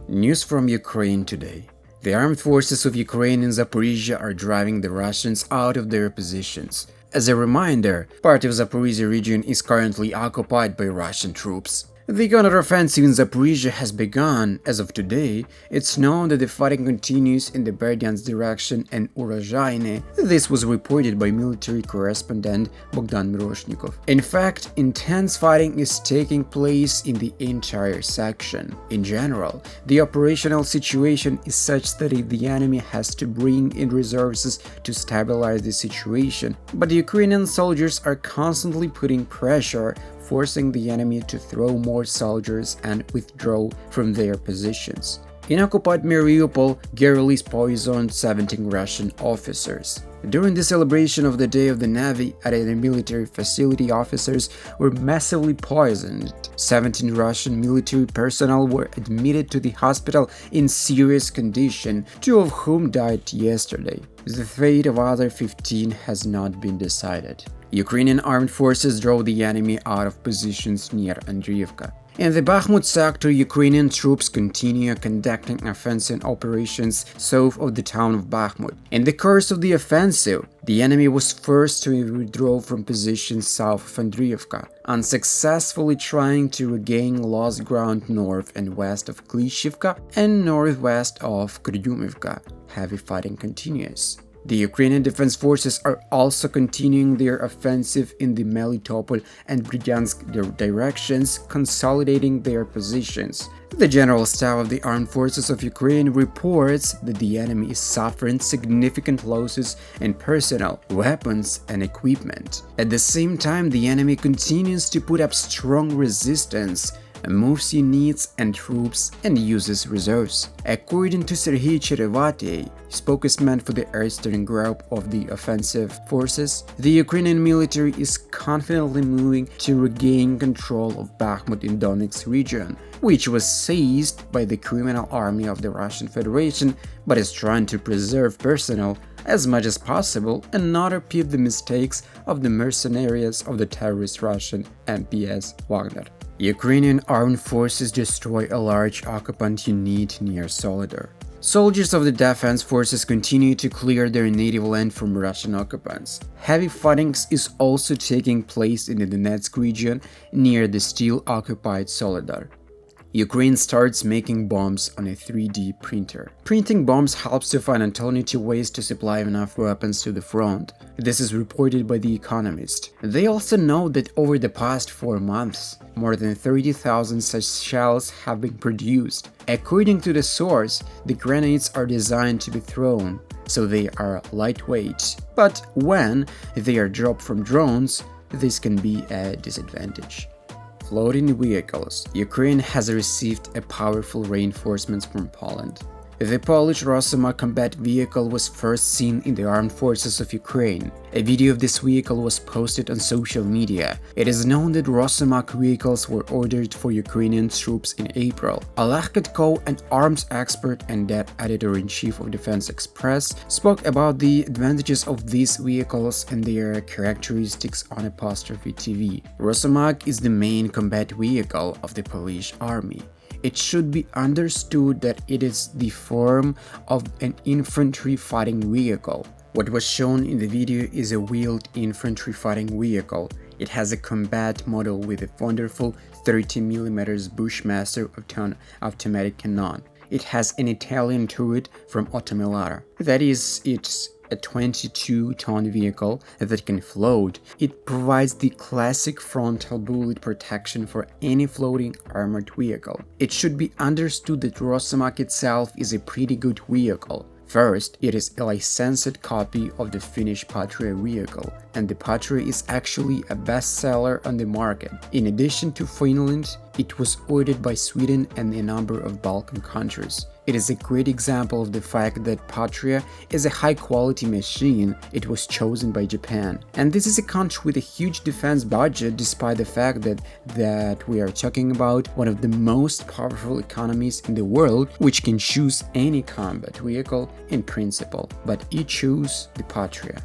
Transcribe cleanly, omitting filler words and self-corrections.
News from Ukraine today. The armed forces of Ukraine in Zaporizhye are driving the Russians out of their positions. As a reminder, part of Zaporizhia region is currently occupied by Russian troops. The counteroffensive in Zaporizhia has begun. As of today, it's known that the fighting continues in the Berdyansk direction and Urozhany. This was reported by military correspondent Bohdan Miroshnikov. In fact, intense fighting is taking place in the entire section. In general, the operational situation is such that the enemy has to bring in resources to stabilize the situation, but the Ukrainian soldiers are constantly putting pressure, forcing the enemy to throw more soldiers and withdraw from their positions. In occupied Mariupol, guerrillas poisoned 17 Russian officers. During the celebration of the Day of the Navy at a military facility, officers were massively poisoned. 17 Russian military personnel were admitted to the hospital in serious condition, 2 of whom died yesterday. The fate of other 15 has not been decided. Ukrainian armed forces drove the enemy out of positions near Andriivka. In the Bakhmut sector, Ukrainian troops continue conducting offensive operations south of the town of Bakhmut. In the course of the offensive, the enemy was forced to withdraw from positions south of Andriivka, unsuccessfully trying to regain lost ground north and west of Klishivka and northwest of Kurdyumivka. Heavy fighting continues. The Ukrainian defense forces are also continuing their offensive in the Melitopol and Berdyansk directions, consolidating their positions. The General Staff of the Armed Forces of Ukraine reports that the enemy is suffering significant losses in personnel, weapons, and equipment. At the same time, the enemy continues to put up strong resistance, moves units and troops, and uses reserves. According to Serhiy Cherevatiy, spokesman for the Eastern Group of the Offensive Forces, the Ukrainian military is confidently moving to regain control of Bakhmut in Donetsk region, which was seized by the criminal army of the Russian Federation, but is trying to preserve personnel as much as possible and not repeat the mistakes of the mercenaries of the terrorist Russian MPS Wagner. Ukrainian armed forces destroy a large occupant unit near Soledar. Soldiers of the defense forces continue to clear their native land from Russian occupants. Heavy fighting is also taking place in the Donetsk region near the still-occupied Soledar. Ukraine starts making bombs on a 3D printer. Printing bombs helps to find alternative ways to supply enough weapons to the front. This is reported by The Economist. They also know that over the past 4 months, more than 30,000 such shells have been produced. According to the source, the grenades are designed to be thrown, so they are lightweight. But when they are dropped from drones, this can be a disadvantage. Floating vehicles. Ukraine has received a powerful reinforcement from Poland. The Polish Rosoma combat vehicle was first seen in the armed forces of Ukraine. A video of this vehicle was posted on social media. It is known that Rosomak vehicles were ordered for Ukrainian troops in April. Oleg Katko, an arms expert and that editor-in-chief of Defense Express, spoke about the advantages of these vehicles and their characteristics on Apostrophe TV. Rosomak is the main combat vehicle of the Polish army. It should be understood that it is the form of an infantry fighting vehicle. What was shown in the video is a wheeled infantry fighting vehicle. It has a combat model with a wonderful 30mm Bushmaster automatic cannon. It has an Italian turret from Ottomelara. That is, it's a 22-ton vehicle that can float. It provides the classic frontal bullet protection for any floating armored vehicle. It should be understood that Rosomak itself is a pretty good vehicle. First, it is a licensed copy of the Finnish Patria vehicle, and the Patria is actually a bestseller on the market. In addition to Finland, it was ordered by Sweden and a number of Balkan countries. It is a great example of the fact that Patria is a high-quality machine. It was chosen by Japan. And this is a country with a huge defense budget, despite the fact that we are talking about one of the most powerful economies in the world, which can choose any combat vehicle in principle. But it chose the Patria.